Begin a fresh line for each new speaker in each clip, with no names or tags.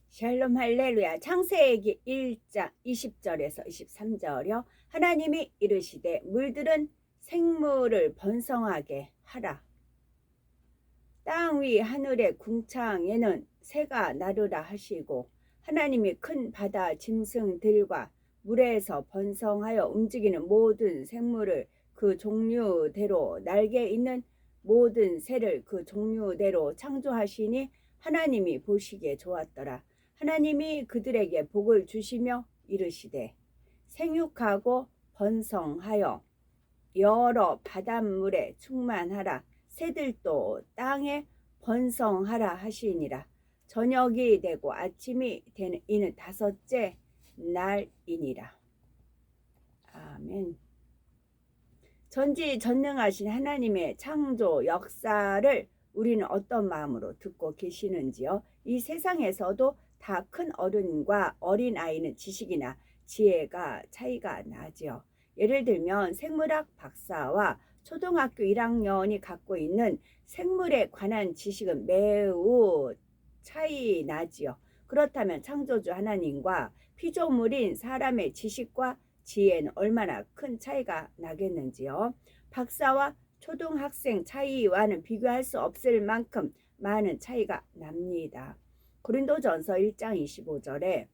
샬롬 할렐루야. 창세기 1장 20절에서 23절이요. 하나님이 이르시되 물들은 생물을 번성하게 하라. 땅 위 하늘의 궁창에는 새가 나르라 하시고 하나님이 큰 바다 짐승들과 물에서 번성하여 움직이는 모든 생물을 그 종류대로 날개 있는 모든 새를 그 종류대로 창조하시니 하나님이 보시기에 좋았더라. 하나님이 그들에게 복을 주시며 이르시되 생육하고 번성하여 여러 바닷물에 충만하라. 새들도 땅에 번성하라 하시니라. 저녁이 되고 아침이 되는 이는 다섯째 날이니라. 아멘. 전지전능하신 하나님의 창조 역사를 우리는 어떤 마음으로 듣고 계시는지요? 이 세상에서도 다 큰 어른과 어린 아이는 지식이나 지혜가 차이가 나지요. 예를 들면 생물학 박사와 초등학교 1학년이 갖고 있는 생물에 관한 지식은 매우 차이 나지요. 그렇다면 창조주 하나님과 피조물인 사람의 지식과 지혜는 얼마나 큰 차이가 나겠는지요. 박사와 초등학생 차이와는 비교할 수 없을 만큼 많은 차이가 납니다. 고린도전서 1장 25절에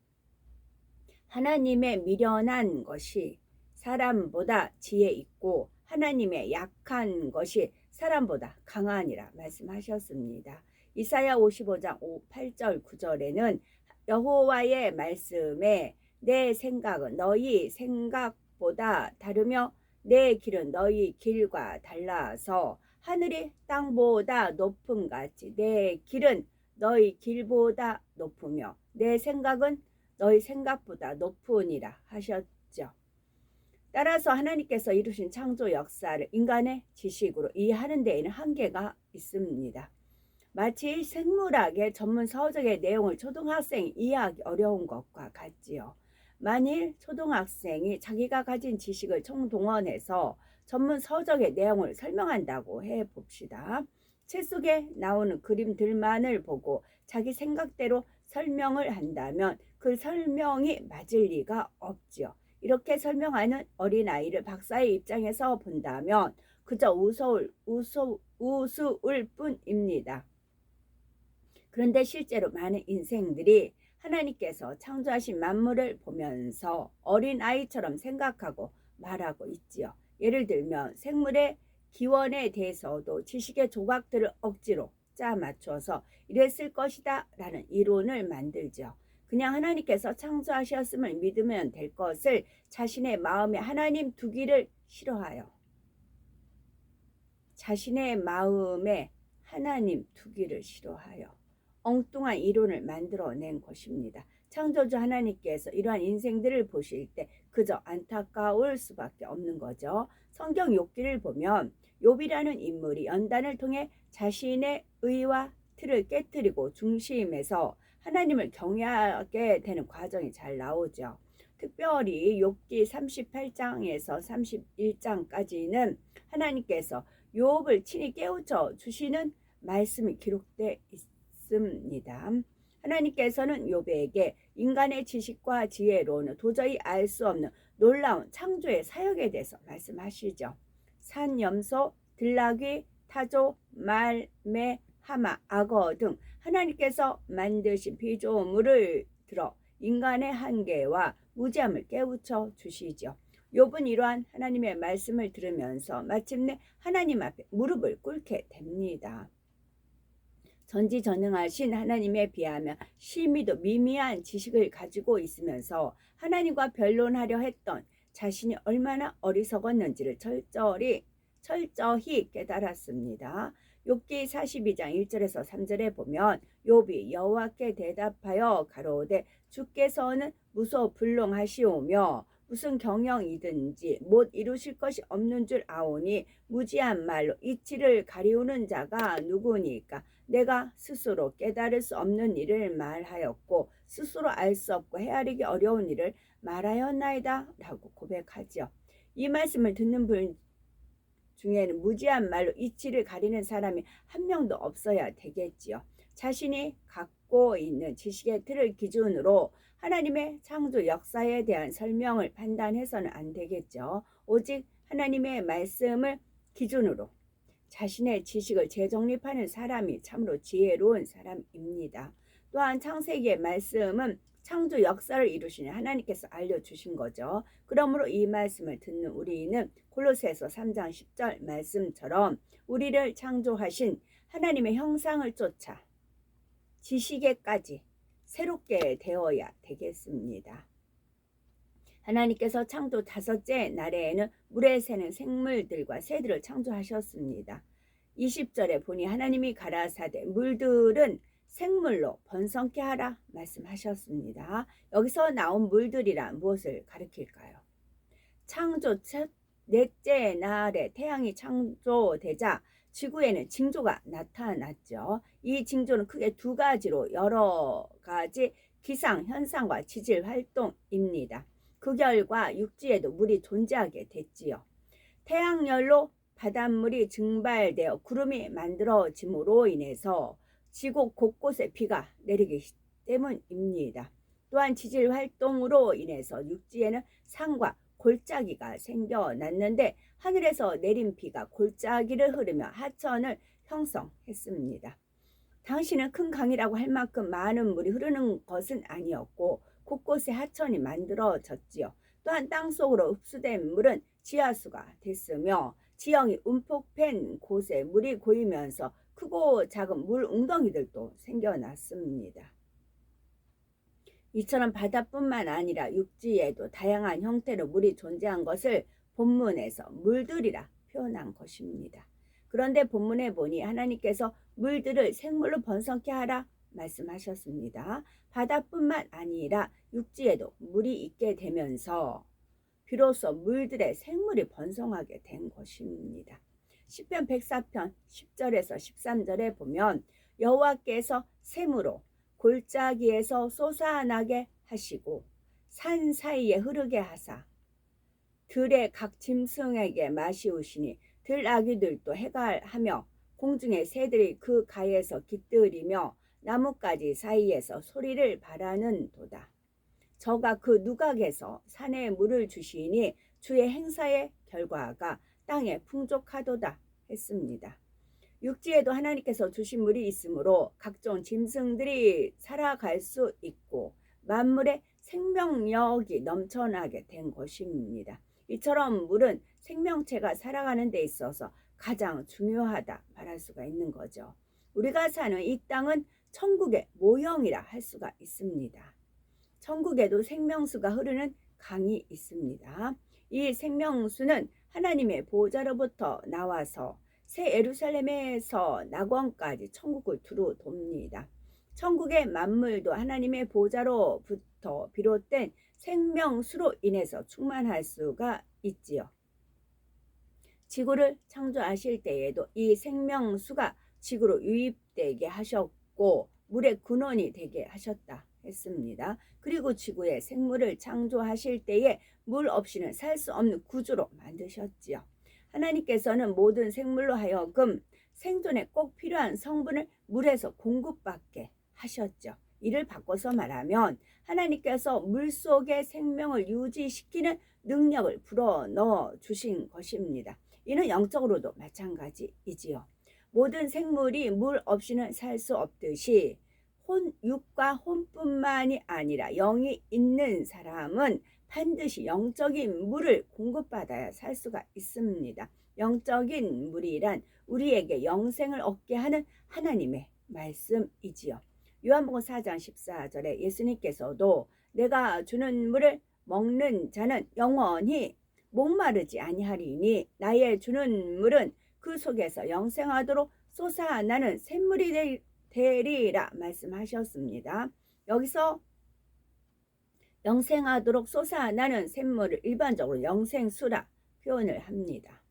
하나님의 미련한 것이 사람보다 지혜 있고 하나님의 약한 것이 사람보다 강하니라 말씀하셨습니다. 이사야 55장 8절 9절에는 여호와의 말씀에 내 생각은 너희 생각보다 다르며 내 길은 너희 길과 달라서 하늘이 땅보다 높음 같이 내 길은 너희 길보다 높으며 내 생각은 너희 생각보다 높으니라 하셨죠. 따라서 하나님께서 이루신 창조 역사를 인간의 지식으로 이해하는 데에는 한계가 있습니다. 마치 생물학의 전문 서적의 내용을 초등학생이 이해하기 어려운 것과 같지요. 만일 초등학생이 자기가 가진 지식을 총동원해서 전문 서적의 내용을 설명한다고 해봅시다. 책 속에 나오는 그림들만을 보고 자기 생각대로 설명을 한다면 그 설명이 맞을 리가 없지요. 이렇게 설명하는 어린아이를 박사의 입장에서 본다면 그저 우스울 뿐입니다. 그런데 실제로 많은 인생들이 하나님께서 창조하신 만물을 보면서 어린아이처럼 생각하고 말하고 있지요. 예를 들면 생물의 기원에 대해서도 지식의 조각들을 억지로 짜 맞춰서 이랬을 것이다 라는 이론을 만들죠. 그냥 하나님께서 창조하셨음을 믿으면 될 것을 자신의 마음에 하나님 두기를 싫어하여 자신의 마음에 하나님 두기를 싫어하여 엉뚱한 이론을 만들어낸 것입니다. 창조주 하나님께서 이러한 인생들을 보실 때 그저 안타까울 수밖에 없는 거죠. 성경 욥기를 보면 욥이라는 인물이 연단을 통해 자신의 의와 틀을 깨뜨리고 중심에서 하나님을 경외하게 되는 과정이 잘 나오죠. 특별히 욥기 38장에서 31장까지는 하나님께서 욥을 친히 깨우쳐 주시는 말씀이 기록되어 있습니다. 하나님께서는 욥에게 인간의 지식과 지혜로는 도저히 알 수 없는 놀라운 창조의 사역에 대해서 말씀하시죠. 산, 염소, 들나귀, 타조, 말, 매, 하마, 악어 등 하나님께서 만드신 피조물을 들어 인간의 한계와 무지함을 깨우쳐 주시죠. 욥은 이러한 하나님의 말씀을 들으면서 마침내 하나님 앞에 무릎을 꿇게 됩니다. 전지전능하신 하나님에 비하면 심히도 미미한 지식을 가지고 있으면서 하나님과 변론하려 했던 자신이 얼마나 어리석었는지를 철저히 깨달았습니다. 욥기 42장 1절에서 3절에 보면 욥이 여호와께 대답하여 가로되 주께서는 무소불능하시오며 무슨 경영이든지 못 이루실 것이 없는 줄 아오니 무지한 말로 이치를 가리우는 자가 누구니까 내가 스스로 깨달을 수 없는 일을 말하였고 스스로 알 수 없고 헤아리기 어려운 일을 말하였나이다 라고 고백하죠. 이 말씀을 듣는 분 중에는 무지한 말로 이치를 가리는 사람이 한 명도 없어야 되겠지요. 자신이 갖고 있는 지식의 틀을 기준으로 하나님의 창조 역사에 대한 설명을 판단해서는 안 되겠죠. 오직 하나님의 말씀을 기준으로 자신의 지식을 재정립하는 사람이 참으로 지혜로운 사람입니다. 또한 창세기의 말씀은 창조 역사를 이루시는 하나님께서 알려주신 거죠. 그러므로 이 말씀을 듣는 우리는 골로새서 3장 10절 말씀처럼 우리를 창조하신 하나님의 형상을 쫓아 지식에까지 새롭게 되어야 되겠습니다. 하나님께서 창조 5째 날에는 물에 새는 생물들과 새들을 창조하셨습니다. 20절에 보니 하나님이 가라사대 물들은 생물로 번성케 하라 말씀하셨습니다. 여기서 나온 물들이란 무엇을 가리킬까요? 창조 첫 넷째 날에 태양이 창조되자 지구에는 징조가 나타났죠. 이 징조는 크게 두 가지로 여러 가지 기상 현상과 지질 활동입니다. 그 결과 육지에도 물이 존재하게 됐지요. 태양열로 바닷물이 증발되어 구름이 만들어짐으로 인해서 지구 곳곳에 비가 내리기 때문입니다. 또한 지질 활동으로 인해서 육지에는 산과 골짜기가 생겨났는데 하늘에서 내린 비가 골짜기를 흐르며 하천을 형성했습니다. 당시는 큰 강이라고 할 만큼 많은 물이 흐르는 것은 아니었고 곳곳에 하천이 만들어졌지요. 또한 땅속으로 흡수된 물은 지하수가 됐으며 지형이 움푹 팬 곳에 물이 고이면서 크고 작은 물 웅덩이들도 생겨났습니다. 이처럼 바다뿐만 아니라 육지에도 다양한 형태로 물이 존재한 것을 본문에서 물들이라 표현한 것입니다. 그런데 본문에 보니 하나님께서 물들을 생물로 번성케 하라 말씀하셨습니다. 바다뿐만 아니라 육지에도 물이 있게 되면서 비로소 물들의 생물이 번성하게 된 것입니다. 시편 104편 10절에서 13절에 보면 여호와께서 샘으로 골짜기에서 솟아나게 하시고 산 사이에 흐르게 하사 들의 각 짐승에게 마시우시니 들아귀들도 해갈하며 공중의 새들이 그 가에서 깃들이며 나뭇가지 사이에서 소리를 바라는도다. 저가 그 누각에서 산에 물을 주시니 주의 행사의 결과가 땅에 풍족하도다 했습니다. 육지에도 하나님께서 주신 물이 있으므로 각종 짐승들이 살아갈 수 있고 만물의 생명력이 넘쳐나게 된 것입니다. 이처럼 물은 생명체가 살아가는 데 있어서 가장 중요하다 말할 수가 있는 거죠. 우리가 사는 이 땅은 천국의 모형이라 할 수가 있습니다. 천국에도 생명수가 흐르는 강이 있습니다. 이 생명수는 하나님의 보좌로부터 나와서 새 예루살렘에서 낙원까지 천국을 두루 돕니다. 천국의 만물도 하나님의 보좌로부터 비롯된 생명수로 인해서 충만할 수가 있지요. 지구를 창조하실 때에도 이 생명수가 지구로 유입되게 하셨고 물의 근원이 되게 하셨다 했습니다. 그리고 지구에 생물을 창조하실 때에 물 없이는 살 수 없는 구조로 만드셨지요. 하나님께서는 모든 생물로 하여금 생존에 꼭 필요한 성분을 물에서 공급받게 하셨죠. 이를 바꿔서 말하면 하나님께서 물속에 생명을 유지시키는 능력을 불어넣어 주신 것입니다. 이는 영적으로도 마찬가지이지요. 모든 생물이 물 없이는 살 수 없듯이 육과 혼뿐만이 아니라 영이 있는 사람은 반드시 영적인 물을 공급받아야 살 수가 있습니다. 영적인 물이란 우리에게 영생을 얻게 하는 하나님의 말씀이지요. 요한복음 4장 14절에 예수님께서도 내가 주는 물을 먹는 자는 영원히 목마르지 아니하리니 나의 주는 물은 그 속에서 영생하도록 솟아나는 샘물이 되리라 말씀하셨습니다. 여기서 영생하도록 솟아나는 샘물을 일반적으로 영생수라 표현을 합니다.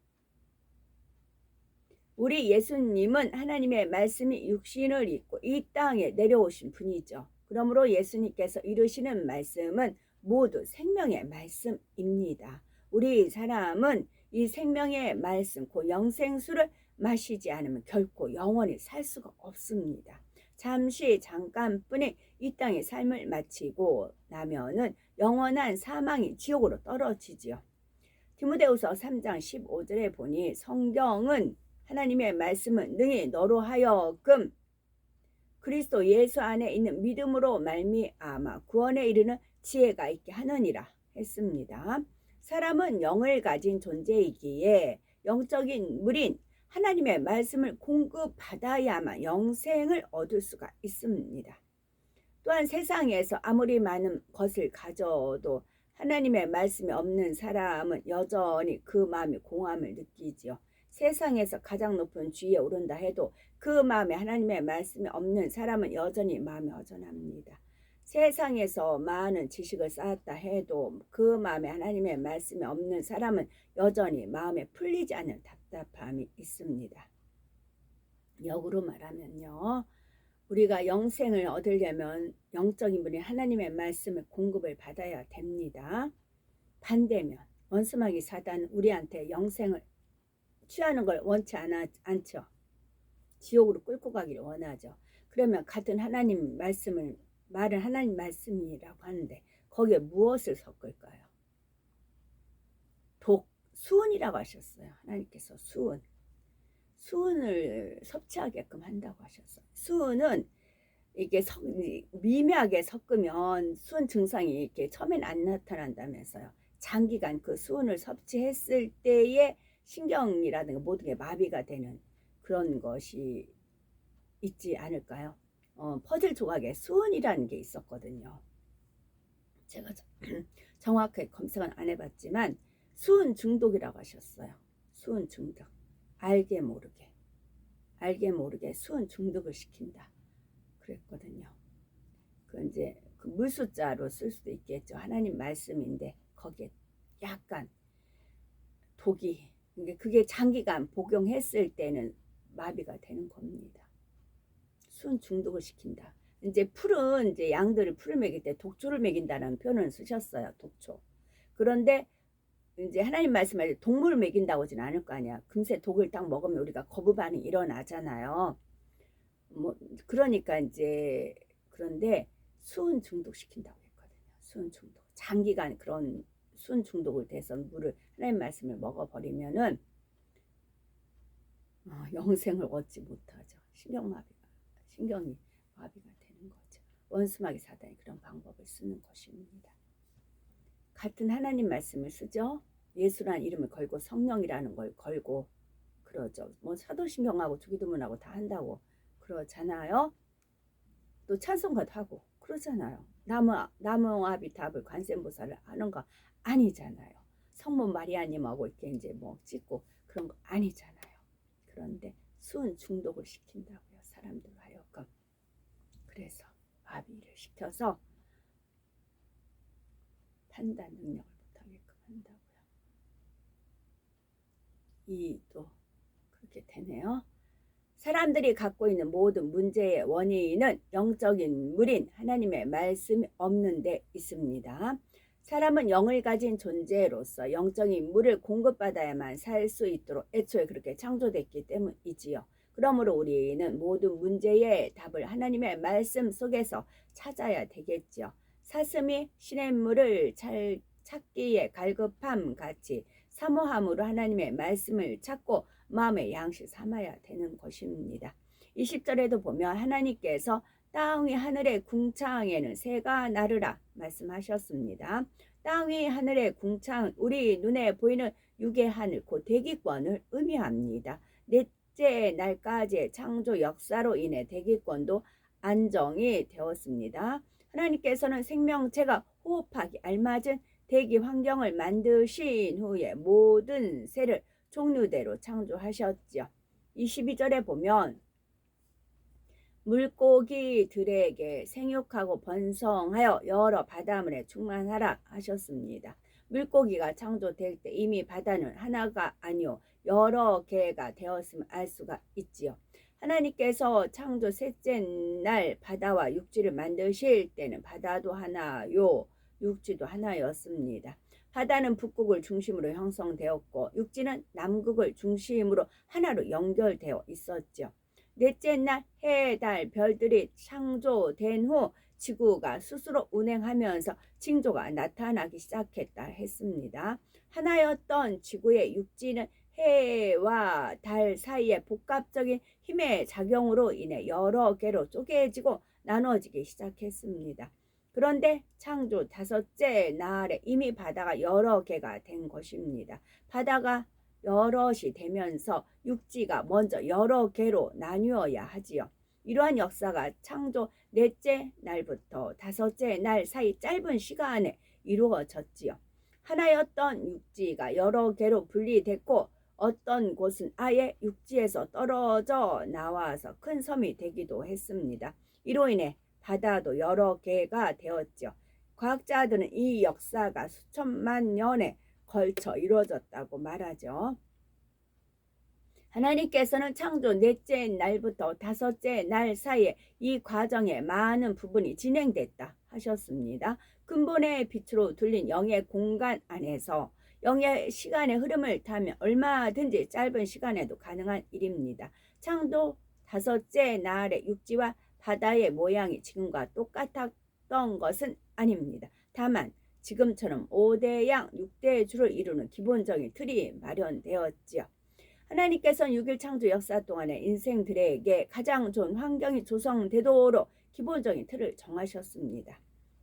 우리 예수님은 하나님의 말씀이 육신을 입고 이 땅에 내려오신 분이죠. 그러므로 예수님께서 이루시는 말씀은 모두 생명의 말씀입니다. 우리 사람은 이 생명의 말씀, 그 영생수를 마시지 않으면 결코 영원히 살 수가 없습니다. 잠시 잠깐뿐이 이 땅의 삶을 마치고 나면은 영원한 사망이 지옥으로 떨어지지요. 디모데후서 3장 15절에 보니 성경은 하나님의 말씀은 능히 너로 하여금 그리스도 예수 안에 있는 믿음으로 말미암아 구원에 이르는 지혜가 있게 하느니라 했습니다. 사람은 영을 가진 존재이기에 영적인 물인 하나님의 말씀을 공급받아야만 영생을 얻을 수가 있습니다. 또한 세상에서 아무리 많은 것을 가져도 하나님의 말씀이 없는 사람은 여전히 그 마음이 공허함을 느끼지요. 세상에서 가장 높은 지위에 오른다 해도 그 마음에 하나님의 말씀이 없는 사람은 여전히 마음이 허전합니다. 세상에서 많은 지식을 쌓았다 해도 그 마음에 하나님의 말씀이 없는 사람은 여전히 마음에 풀리지 않는 답답함이 있습니다. 역으로 말하면요, 우리가 영생을 얻으려면 영적인 분이 하나님의 말씀을 공급을 받아야 됩니다. 반대면 원수마귀 사단은 우리한테 영생을 취하는 걸 원치 않죠. 지옥으로 끌고 가기를 원하죠. 그러면 같은 하나님 말씀을 말은 하나님 말씀이라고 하는데 거기에 무엇을 섞을까요? 수은이라고 하셨어요. 하나님께서 수은을 섭취하게끔 한다고 하셨어요. 수은은 이게 미묘하게 섞으면 수은 증상이 이렇게 처음엔 안 나타난다면서요. 장기간 그 수은을 섭취했을 때의 신경이라든가 모든 게 마비가 되는 그런 것이 있지 않을까요? 퍼즐 조각에 수은이라는 게 있었거든요. 제가 정확하게 검색은 안 해봤지만 수은 중독이라고 하셨어요. 수은 중독. 알게 모르게 수은 중독을 시킨다 그랬거든요. 그 이제 그 물숫자로 쓸 수도 있겠죠. 하나님 말씀인데 거기에 약간 독이, 그게 장기간 복용했을 때는 마비가 되는 겁니다. 수은 중독을 시킨다. 이제 풀은 이제 양들을 풀을 먹일 때 독초를 먹인다는 표현을 쓰셨어요. 독초. 그런데 이제 하나님 말씀에 동물을 먹인다고 하진 않을 거 아니야. 금세 독을 딱 먹으면 우리가 거부 반응이 일어나잖아요. 그러니까 이제 그런데 수은 중독 시킨다고 했거든요. 수은 중독. 장기간 그런 수은 중독을 돼서 물을 하나님 말씀을 먹어버리면은 영생을 얻지 못하죠. 신경이 마비가 되는 거죠. 원수마귀 사단이 그런 방법을 쓰는 것입니다. 같은 하나님 말씀을 쓰죠. 예수라는 이름을 걸고 성령이라는 걸 걸고 그러죠. 사도신경하고 주기도문하고 다 한다고 그러잖아요. 또 찬송가도 하고 그러잖아요. 나무아비탑을 관세음보살을 하는 거 아니잖아요. 성모 마리아님하고 이렇게 이제 찍고 그런 거 아니잖아요. 그런데 수은 중독을 시킨다고요. 사람들 하여금. 그래서 마비를 시켜서 판단 능력을 못하게끔 한다고요. 또 그렇게 되네요. 사람들이 갖고 있는 모든 문제의 원인은 영적인 물인 하나님의 말씀이 없는 데 있습니다. 사람은 영을 가진 존재로서 영적인 물을 공급받아야만 살 수 있도록 애초에 그렇게 창조됐기 때문이지요. 그러므로 우리는 모든 문제의 답을 하나님의 말씀 속에서 찾아야 되겠죠. 사슴이 시냇물을 찾기에 갈급함 같이 사모함으로 하나님의 말씀을 찾고 마음의 양식 삼아야 되는 것입니다. 20절에도 보면 하나님께서 땅 위 하늘의 궁창에는 새가 나르라 말씀하셨습니다. 땅 위 하늘의 궁창, 우리 눈에 보이는 육의 하늘, 곧 대기권을 의미합니다. 넷째 날까지의 창조 역사로 인해 대기권도 안정이 되었습니다. 하나님께서는 생명체가 호흡하기 알맞은 대기 환경을 만드신 후에 모든 새를 종류대로 창조하셨죠. 22절에 보면 물고기들에게 생육하고 번성하여 여러 바다물에 충만하라 하셨습니다. 물고기가 창조될 때 이미 바다는 하나가 아니요 여러 개가 되었음을 알 수가 있지요. 하나님께서 창조 셋째 날 바다와 육지를 만드실 때는 바다도 하나요 육지도 하나였습니다. 바다는 북극을 중심으로 형성되었고 육지는 남극을 중심으로 하나로 연결되어 있었죠. 넷째 날 해, 달, 별들이 창조된 후 지구가 스스로 운행하면서 징조가 나타나기 시작했다 했습니다. 하나였던 지구의 육지는 해와 달 사이의 복합적인 힘의 작용으로 인해 여러 개로 쪼개지고 나눠지기 시작했습니다. 그런데 창조 다섯째 날에 이미 바다가 여러 개가 된 것입니다. 바다가 여럿이 되면서 육지가 먼저 여러 개로 나뉘어야 하지요. 이러한 역사가 창조 넷째 날부터 다섯째 날 사이 짧은 시간에 이루어졌지요. 하나였던 육지가 여러 개로 분리됐고 어떤 곳은 아예 육지에서 떨어져 나와서 큰 섬이 되기도 했습니다. 이로 인해 바다도 여러 개가 되었죠. 과학자들은 이 역사가 수천만 년에 걸쳐 이루어졌다고 말하죠. 하나님께서는 창조 넷째 날부터 다섯째 날 사이에 이 과정의 많은 부분이 진행됐다 하셨습니다. 근본의 빛으로 둘린 영의 공간 안에서 영의 시간의 흐름을 타면 얼마든지 짧은 시간에도 가능한 일입니다. 창조 다섯째 날의 육지와 바다의 모양이 지금과 똑같았던 것은 아닙니다. 다만 지금처럼 5대양 6대의 줄을 이루는 기본적인 틀이 마련되었지요. 하나님께서는 6일 창조 역사 동안에 인생들에게 가장 좋은 환경이 조성되도록 기본적인 틀을 정하셨습니다.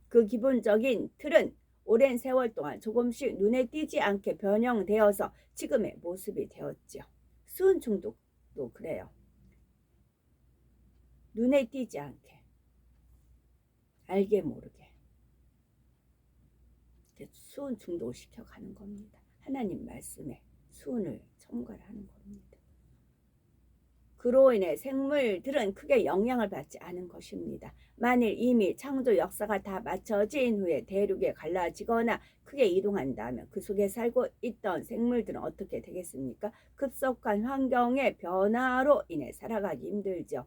그 기본적인 틀은 오랜 세월 동안 조금씩 눈에 띄지 않게 변형되어서 지금의 모습이 되었지요. 수은 중독도 그래요. 눈에 띄지 않게, 알게 모르게 수은 중독을 시켜가는 겁니다. 하나님 말씀에 수은을 첨가하는 겁니다. 그로 인해 생물들은 크게 영향을 받지 않은 것입니다. 만일 이미 창조 역사가 다 마쳐진 후에 대륙에 갈라지거나 크게 이동한다면 그 속에 살고 있던 생물들은 어떻게 되겠습니까? 급속한 환경의 변화로 인해 살아가기 힘들죠.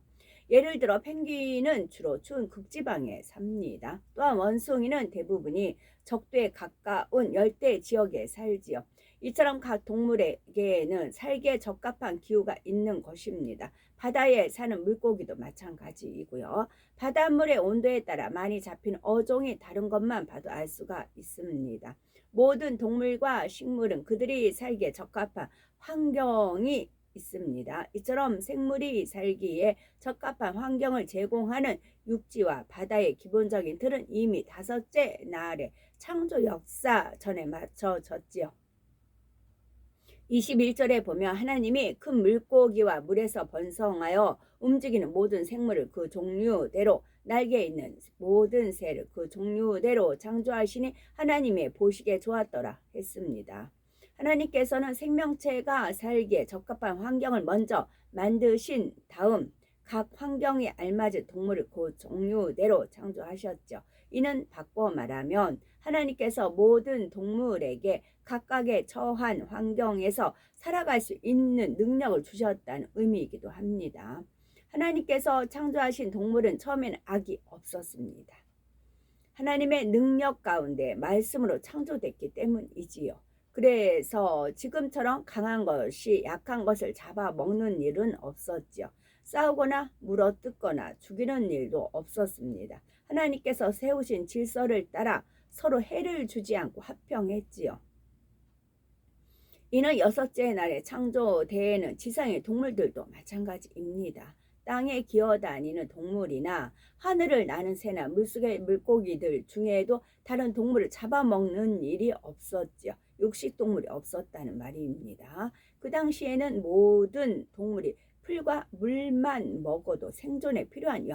예를 들어 펭귄은 주로 추운 극지방에 삽니다. 또한 원숭이는 대부분이 적도에 가까운 열대 지역에 살지요. 이처럼 각 동물에게는 살기에 적합한 기후가 있는 것입니다. 바다에 사는 물고기도 마찬가지이고요. 바닷물의 온도에 따라 많이 잡히는 어종이 다른 것만 봐도 알 수가 있습니다. 모든 동물과 식물은 그들이 살기에 적합한 환경이 있습니다. 이처럼 생물이 살기에 적합한 환경을 제공하는 육지와 바다의 기본적인 틀은 이미 다섯째 날의 창조 역사 전에 맞춰졌지요. 21절에 보면 하나님이 큰 물고기와 물에서 번성하여 움직이는 모든 생물을 그 종류대로 날개 있는 모든 새를 그 종류대로 창조하시니 하나님의 보시기에 좋았더라 했습니다. 하나님께서는 생명체가 살기에 적합한 환경을 먼저 만드신 다음 각 환경에 알맞은 동물을 그 종류대로 창조하셨죠. 이는 바꿔 말하면 하나님께서 모든 동물에게 각각의 처한 환경에서 살아갈 수 있는 능력을 주셨다는 의미이기도 합니다. 하나님께서 창조하신 동물은 처음에는 악이 없었습니다. 하나님의 능력 가운데 말씀으로 창조됐기 때문이지요. 그래서 지금처럼 강한 것이 약한 것을 잡아먹는 일은 없었지요. 싸우거나 물어뜯거나 죽이는 일도 없었습니다. 하나님께서 세우신 질서를 따라 서로 해를 주지 않고 화평했지요. 이는 여섯째 날의 창조대에는 지상의 동물들도 마찬가지입니다. 땅에 기어다니는 동물이나 하늘을 나는 새나 물속의 물고기들 중에도 다른 동물을 잡아먹는 일이 없었죠. 육식동물이 없었다는 말입니다. 그 당시에는 모든 동물이 풀과 물만 먹어도 생존에 필요한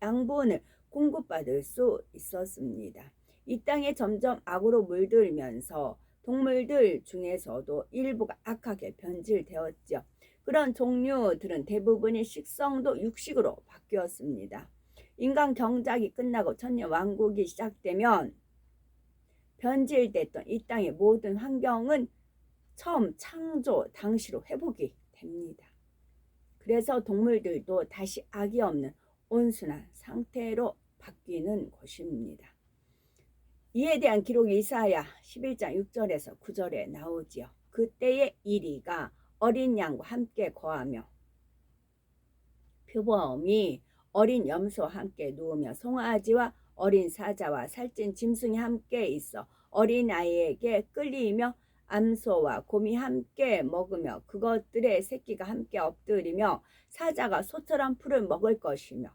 양분을 공급받을 수 있었습니다. 이 땅에 점점 악으로 물들면서 동물들 중에서도 일부가 악하게 변질되었죠. 그런 종류들은 대부분이 식성도 육식으로 바뀌었습니다. 인간 경작이 끝나고 천년왕국이 시작되면 변질됐던 이 땅의 모든 환경은 처음 창조 당시로 회복이 됩니다. 그래서 동물들도 다시 악이 없는 온순한 상태로 바뀌는 것입니다. 이에 대한 기록이 이사야 11장 6절에서 9절에 나오지요. 그때의 이리가 어린 양과 함께 거하며 표범이 어린 염소와 함께 누우며 송아지와 어린 사자와 살찐 짐승이 함께 있어 어린아이에게 끌리며 암소와 곰이 함께 먹으며 그것들의 새끼가 함께 엎드리며 사자가 소처럼 풀을 먹을 것이며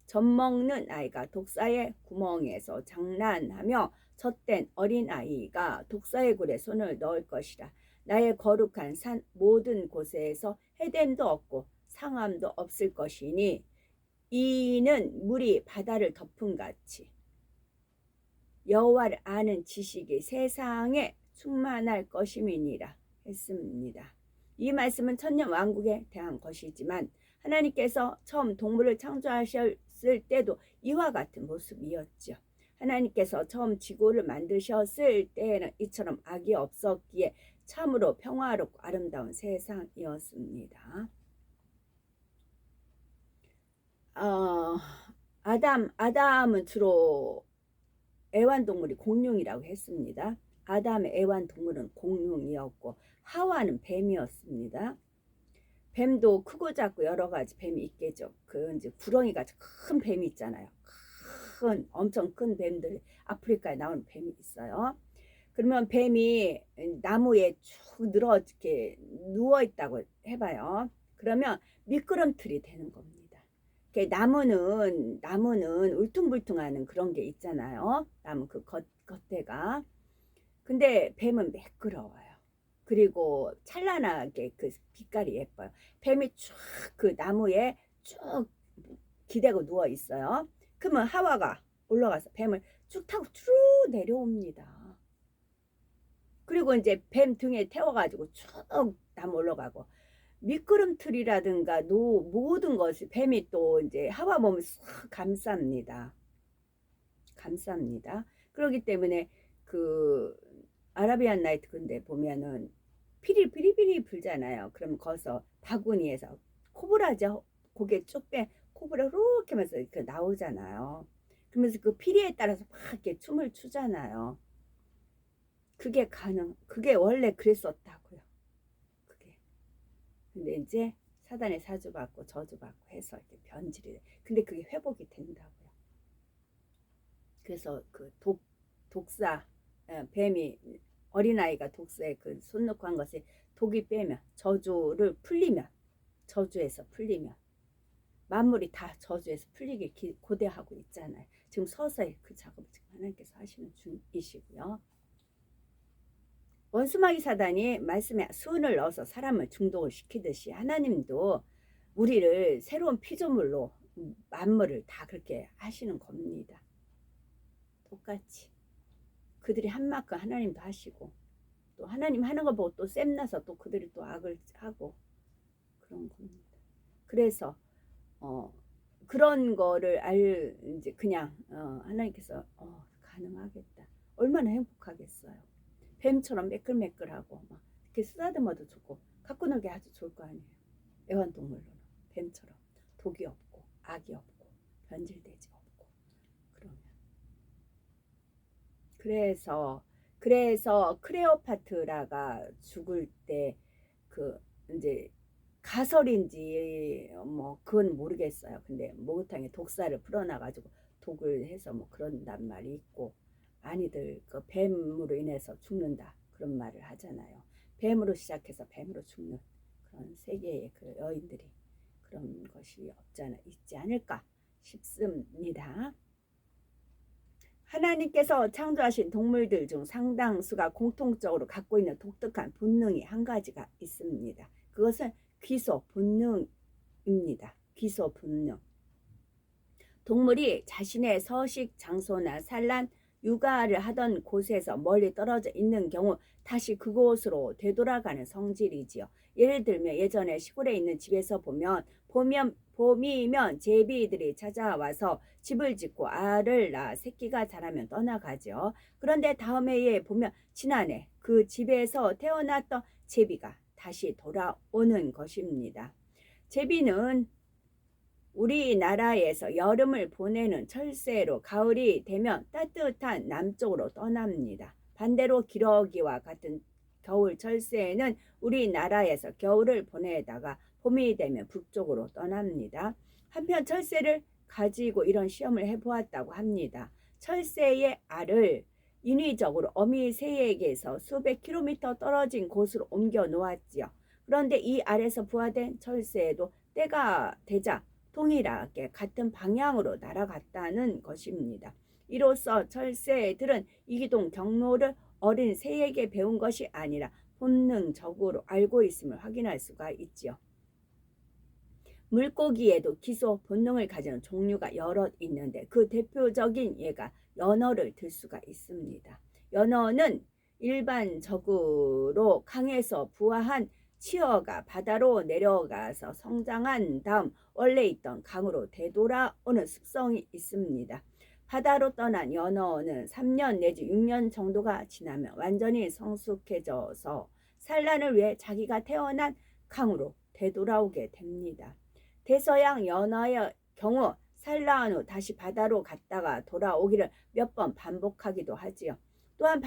젖먹는 아이가 독사의 구멍에서 장난하며 젖된 어린아이가 독사의 굴에 손을 넣을 것이라. 나의 거룩한 산 모든 곳에서 해됨도 없고 상함도 없을 것이니 이는 물이 바다를 덮음같이 여호와를 아는 지식이 세상에 충만할 것임이니라 했습니다. 이 말씀은 천년 왕국에 대한 것이지만 하나님께서 처음 동물을 창조하셨을 때도 이와 같은 모습이었죠. 하나님께서 처음 지구를 만드셨을 때에는 이처럼 악이 없었기에 참으로 평화롭고 아름다운 세상이었습니다. 아담은 주로 애완동물이 공룡이라고 했습니다. 아담의 애완동물은 공룡이었고 하와는 뱀이었습니다. 뱀도 크고 작고 여러 가지 뱀이 있겠죠. 그 이제 구렁이가 큰 뱀이 있잖아요. 엄청 큰 뱀들 아프리카에 나오는 뱀이 있어요. 그러면 뱀이 나무에 쭉 이렇게 누워 있다고 해봐요. 그러면 미끄럼틀이 되는 겁니다. 나무는 울퉁불퉁하는 그런 게 있잖아요. 나무 그 겉에가. 근데 뱀은 매끄러워요. 그리고 찬란하게 그 빛깔이 예뻐요. 뱀이 쭉 그 나무에 쭉 기대고 누워 있어요. 그러면 하와가 올라가서 뱀을 쭉 타고 쭉 내려옵니다. 그리고 이제 뱀 등에 태워가지고 쭉 나무 올라가고 미끄럼틀이라든가 모든 것이 뱀이 또 이제 하와 몸을 싹 감쌉니다. 그렇기 때문에 그 아라비안 나이트 근데 보면은 피리피리 불잖아요. 그럼 거기서 바구니에서 코브라죠. 고개 쭉 빼 코브라 이렇게 하면서 이렇게 나오잖아요. 그러면서 그 피리에 따라서 막 이렇게 춤을 추잖아요. 그게 원래 그랬었다고요. 근데 이제 사단의 사주받고 저주받고 해서 이렇게 변질이 돼. 근데 그게 회복이 된다고요. 그래서 그 독사 뱀이 어린아이가 독사에 그 손 놓고 한 것이 독이 빼면 저주에서 풀리면 만물이 다 저주에서 풀리길 고대하고 있잖아요. 지금 서서히 그 작업을 지금 하나님께서 하시는 중이시고요. 원수마귀 사단이 말씀에 수은을 넣어서 사람을 중독을 시키듯이 하나님도 우리를 새로운 피조물로 만물을 다 그렇게 하시는 겁니다. 똑같이 그들이 한 만큼 하나님도 하시고 또 하나님 하는 거 보고 또 쌤나서 또 그들이 또 악을 하고 그런 겁니다. 그래서 그런 거를 이제 그냥 하나님께서 가능하겠다. 얼마나 행복하겠어요. 뱀처럼 매끌매끌하고 막 이렇게 쓰다듬어도 좋고 갖고 놀기 아주 좋을 거 아니에요. 애완동물로는 뱀처럼 독이 없고 악이 없고 변질되지 없고 그러면 그래서 클레오파트라가 죽을 때 그 이제 가설인지 뭐 그건 모르겠어요. 근데 목욕탕에 독사를 풀어놔가지고 독을 해서 뭐 그런단 말이 있고 아니들 그 뱀으로 인해서 죽는다 그런 말을 하잖아요. 뱀으로 시작해서 뱀으로 죽는 그런 세계의 그 여인들이 그런 것이 있지 않을까 싶습니다. 하나님께서 창조하신 동물들 중 상당수가 공통적으로 갖고 있는 독특한 본능이 한 가지가 있습니다. 그것은 귀소 본능입니다. 귀소 본능. 동물이 자신의 서식 장소나 산란 육아를 하던 곳에서 멀리 떨어져 있는 경우 다시 그곳으로 되돌아가는 성질이지요. 예를 들면 예전에 시골에 있는 집에서 봄이면 제비들이 찾아와서 집을 짓고 알을 낳아 새끼가 자라면 떠나가죠. 그런데 다음 해에 보면 지난해 그 집에서 태어났던 제비가 다시 돌아오는 것입니다. 제비는 우리나라에서 여름을 보내는 철새로 가을이 되면 따뜻한 남쪽으로 떠납니다. 반대로 기러기와 같은 겨울 철새는 우리나라에서 겨울을 보내다가 봄이 되면 북쪽으로 떠납니다. 한편 철새를 가지고 이런 시험을 해보았다고 합니다. 철새의 알을 인위적으로 어미 새에게서 수백 킬로미터 떨어진 곳으로 옮겨 놓았지요. 그런데 이 알에서 부화된 철새도 때가 되자 동일하게 같은 방향으로 날아갔다는 것입니다. 이로써 철새들은 이기동 경로를 어린 새에게 배운 것이 아니라 본능적으로 알고 있음을 확인할 수가 있지요. 물고기에도 기소 본능을 가지는 종류가 여럿 있는데 그 대표적인 예가 연어를 들 수가 있습니다. 연어는 일반적으로 강에서 부화한 치어가 바다로 내려가서 성장한 다음 원래 있던 강으로 되돌아오는 습성이 있습니다. 바다로 떠난 연어는 3년 내지 6년 정도가 지나면 완전히 성숙해져서 산란을 위해 자기가 태어난 강으로 되돌아오게 됩니다. 대서양 연어의 경우 산란 후 다시 바다로 갔다가 돌아오기를 몇 번 반복하기도 하지요. 또한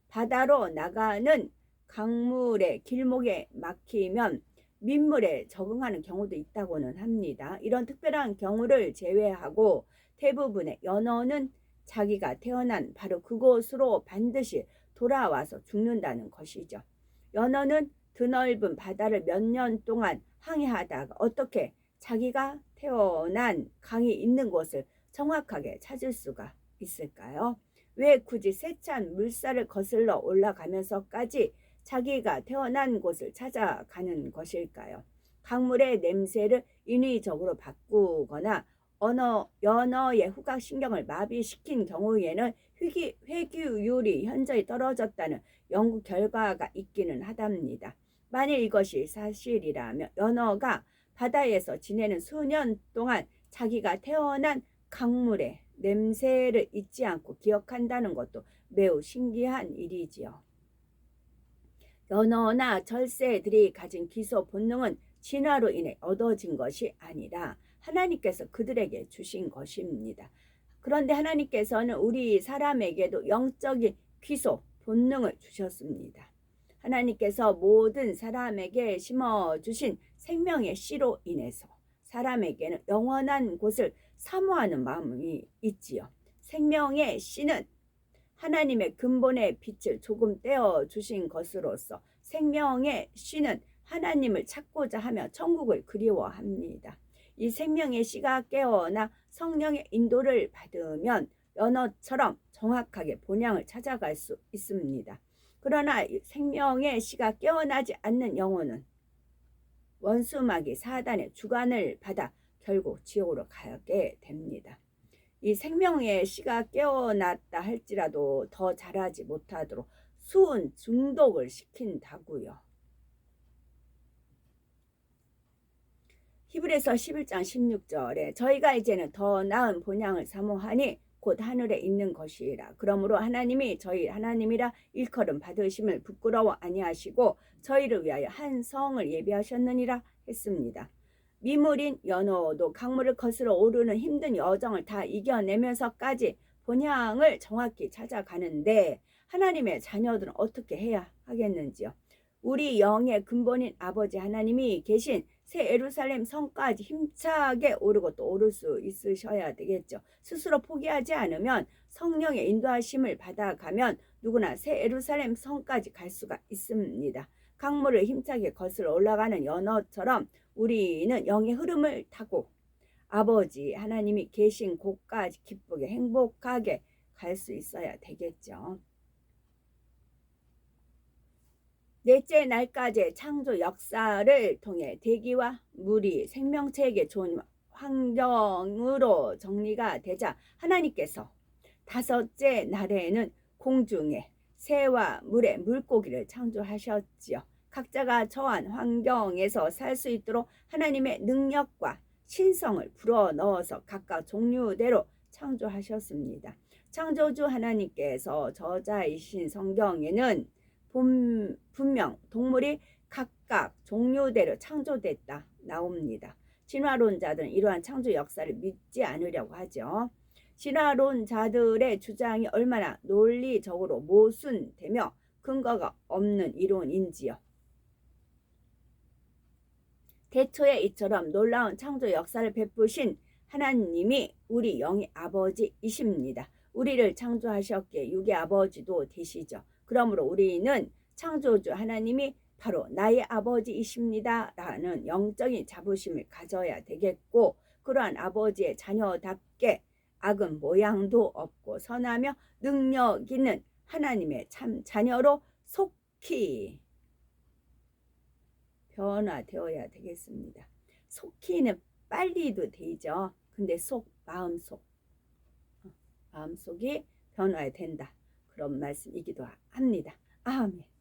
바다로 나가는 강물의 길목에 막히면 민물에 적응하는 경우도 있다고는 합니다. 이런 특별한 경우를 제외하고 대부분의 연어는 자기가 태어난 바로 그곳으로 반드시 돌아와서 죽는다는 것이죠. 연어는 드넓은 바다를 몇 년 동안 항해하다가 어떻게 자기가 태어난 강이 있는 곳을 정확하게 찾을 수가 있을까요? 왜 굳이 세찬 물살을 거슬러 올라가면서까지 자기가 태어난 곳을 찾아가는 것일까요? 강물의 냄새를 인위적으로 바꾸거나 연어의 후각신경을 마비시킨 경우에는 회귀율이 현저히 떨어졌다는 연구 결과가 있기는 하답니다. 만일 이것이 사실이라면 연어가 바다에서 지내는 수년 동안 자기가 태어난 강물의 냄새를 잊지 않고 기억한다는 것도 매우 신기한 일이지요. 연어나 철새들이 가진 기소 본능은 진화로 인해 얻어진 것이 아니라 하나님께서 그들에게 주신 것입니다. 그런데 하나님께서는 우리 사람에게도 영적인 기소 본능을 주셨습니다. 하나님께서 모든 사람에게 심어주신 생명의 씨로 인해서 사람에게는 영원한 곳을 사모하는 마음이 있지요. 생명의 씨는 하나님의 근본의 빛을 조금 떼어주신 것으로서 생명의 씨는 하나님을 찾고자 하며 천국을 그리워합니다. 이 생명의 씨가 깨어나 성령의 인도를 받으면 연어처럼 정확하게 본향을 찾아갈 수 있습니다. 그러나 생명의 씨가 깨어나지 않는 영혼은 원수마귀 사단의 주관을 받아 결국 지옥으로 가게 됩니다. 이 생명의 씨가 깨어났다 할지라도 더 자라지 못하도록 수은 중독을 시킨다고요. 히브리서 11장 16절에 저희가 이제는 더 나은 본향을 사모하니 곧 하늘에 있는 것이라. 그러므로 하나님이 저희 하나님이라 일컬음 받으심을 부끄러워 아니하시고 저희를 위하여 한 성을 예비하셨느니라 했습니다. 미물인 연어도 강물을 거슬러 오르는 힘든 여정을 다 이겨내면서까지 본향을 정확히 찾아가는데 하나님의 자녀들은 어떻게 해야 하겠는지요? 우리 영의 근본인 아버지 하나님이 계신 새 예루살렘 성까지 힘차게 오르고 또 오를 수 있으셔야 되겠죠. 스스로 포기하지 않으면 성령의 인도하심을 받아가면 누구나 새 예루살렘 성까지 갈 수가 있습니다. 강물을 힘차게 거슬러 올라가는 연어처럼 우리는 영의 흐름을 타고 아버지 하나님이 계신 곳까지 기쁘게 행복하게 갈 수 있어야 되겠죠. 넷째 날까지의 창조 역사를 통해 대기와 물이 생명체에게 좋은 환경으로 정리가 되자 하나님께서 다섯째 날에는 공중에 새와 물에 물고기를 창조하셨지요. 각자가 처한 환경에서 살 수 있도록 하나님의 능력과 신성을 불어넣어서 각각 종류대로 창조하셨습니다. 창조주 하나님께서 저자이신 성경에는 분명 동물이 각각 종류대로 창조됐다 나옵니다. 진화론자들은 이러한 창조 역사를 믿지 않으려고 하죠. 진화론자들의 주장이 얼마나 논리적으로 모순되며 근거가 없는 이론인지요. 태초에 이처럼 놀라운 창조 역사를 베푸신 하나님이 우리 영의 아버지이십니다. 우리를 창조하셨기에 육의 아버지도 되시죠. 그러므로 우리는 창조주 하나님이 바로 나의 아버지이십니다 라는 영적인 자부심을 가져야 되겠고, 그러한 아버지의 자녀답게 악은 모양도 없고 선하며 능력 있는 하나님의 참 자녀로 속히 변화되어야 되겠습니다. 속히는 빨리도 되죠. 근데 마음속이 변화해야 된다. 그런 말씀이기도 합니다. 아멘.